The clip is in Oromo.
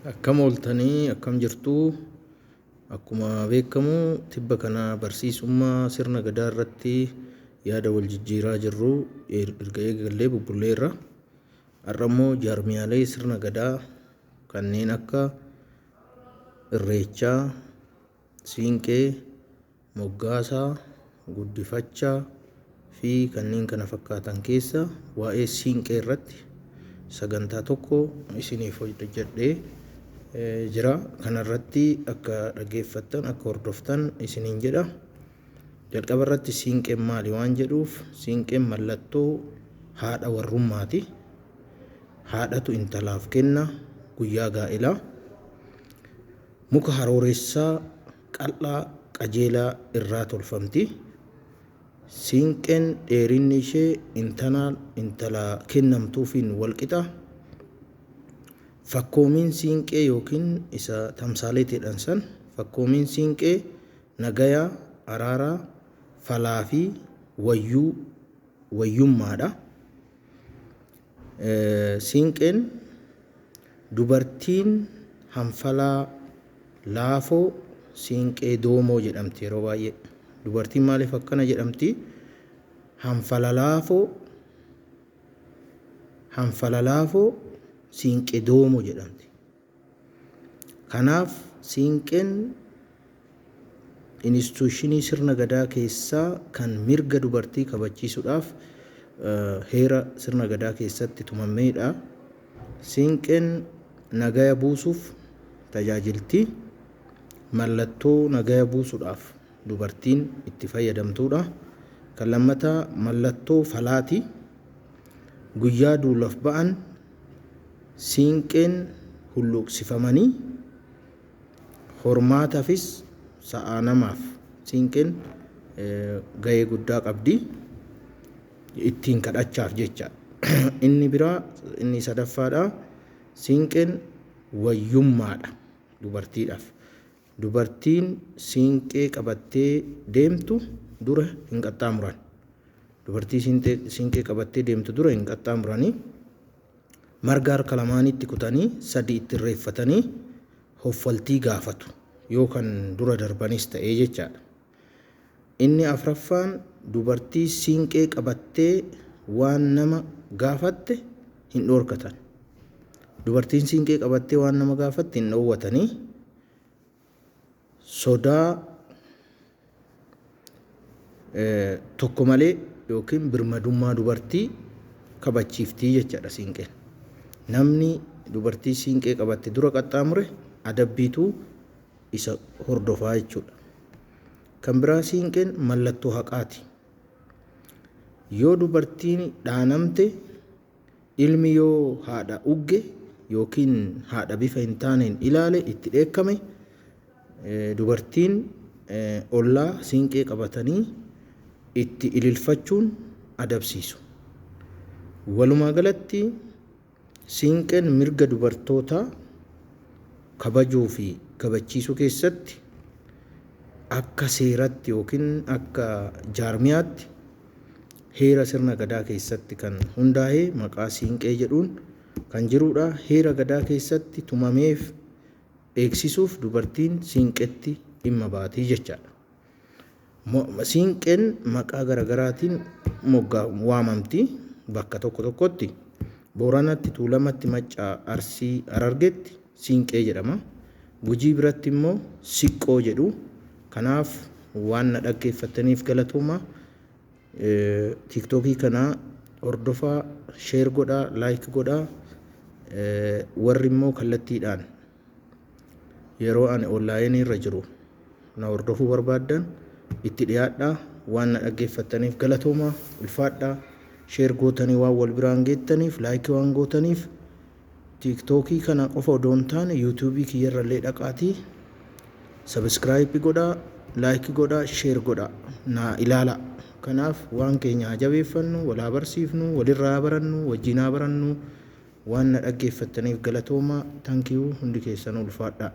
Akkam ooltanii akkam jirtuu akkuma beekamu tibba kana barsiisummaa sirna gadaa irratti yaada wal jijjiiraa jirru erga eegallee bubbulleerra. Har'a immoo jaarmiyaalee sirna gadaa kanneen akka irreechaa, siinqee, moggaasaa, guddifachaa fi kanneen kana fakkaatan keessa waa'ee siinqee irratti sagantaa tokko isiniif hojjedhee jira. Kanarratti akka dhaggeeffattan akka hordoftan isiniin jedha. Jalqaba irratti siinqeen maali waan jedhuuf, siinqeen mallattoo haadha warrummaati. Haadhatu intalaaf kenna guyyaa gaa'elaa. Muka harooressaa qal'aa qajeelaa irraa tolfamti. Siinqeen dheerinni ishee intala kennamtuufiin walqixa. Fakkoomiin siinqee yookiin isa tamsaaleetiidhaan san fakkoomiin siinqee nagayaa, araaraa, falaa fi wayyummaadha. Siinqeen dubartiin hanfalaa laafoo siinqee doomoo jedhamti yeroo baay'ee. Dubartiin maaliif akkana jedhamti? Hanfala laafoo siinqee doomoo jedhamti. Kanaaf siinqeen instituushinii sirna gadaa keessaa kan mirga dubartii kabachiisuudhaaf heera sirna gadaa keessatti tumameedha. Siinqeen nagaya buusuuf tajaajilti. Mallattoo nagaya buusuudhaaf dubartiin itti fayyadamtuudha. Kan lammataa mallattoo falaati. Guyyaa duulaaf ba'an siinqeen hulluuqsifamanii hormaataafis sa'a namaaf siinqeen gahee guddaa qabdi ittiin kadhachaaf jecha. Inni biraa inni sadaffaadha. Siinqeen wayyummaadha dubartiidhaaf. Dubartiin siinqee qabattee deemtu dura hin qaxxaamuran. Dubartii siinqee qabattee deemtu dura hin qaxxaamuranii. Marga harka lamaanitti kutanii sadii itti irreeffatanii hoffaltii gaafatu yoo kan dura darbanis ta'ee jechaadha. Inni afraffaan dubartii siinqee qabattee waan nama gaafatte hin dhoorkatan. Dubartiin siinqee qabattee waan nama gaafatte hin dhoowwatanii. Sodaa tokko malee yookiin birmadummaa dubartii kabachiiftii jechaadha siinqeen. Namni dubartii siinqee qabatte dura qaxxaamure adabbiitu isa hordofaa jechuudha. Kan biraa siinqeen mallattoo haqaati. Yoo dubartiin dhaanamte ilmi yoo haadha ugge yookiin haadha bifa hin taaneen ilaale itti dheekkame dubartiin ollaa siinqee qabatanii itti ililfachuun adabsiisu. Walumaa galatti siinqeen mirga dubartootaa kabajuu fi kabachiisuu keessatti akka seeratti yookiin akka jaarmiyaatti heera sirna gadaa keessatti kan hundaa'ee maqaa siinqee jedhuun kan jirudha. Heera gadaa keessatti tumameef eegsisuuf dubartiin siinqeetti dhimma baatii jechaadha. Siinqeen maqaa garaagaraatiin waamamti bakka tokko tokkotti. Booranatti, Tuulamatti, Maccaa, Arsii, Harargeetti siinqee jedhama. Gujii biratti immoo siqqoo jedhu. Kanaaf waan na dhaggeeffataniif galatooma. Tiiktookii kana hordofaa, sheer godhaa, laayik godhaa. Warri immoo kallattiidhaan yeroo ani onlaayinii irra jiru na hordofuu barbaaddan itti dhiyaadhaa. Waan na dhaggeeffataniif galatooma. Ulfaadhaa. Sheer gootanii waan wal biraan geettaniif, laayikii waan gootaniif tiiktookii kana qofa odoo hin taane yuutuubii kiyyarrallee dhaqaatii sabiskiraayipii godhaa, laayikii godhaa, sheer godhaa naa ilaala. Kanaaf waan keenya haa jabeeffannu, wal haa barsiifnu, walirraa haa barannu, wajjin haa barannu. Waan na dhaggeeffataniif galatooma. Tankiyuu hundi keessan ulfaadhaa.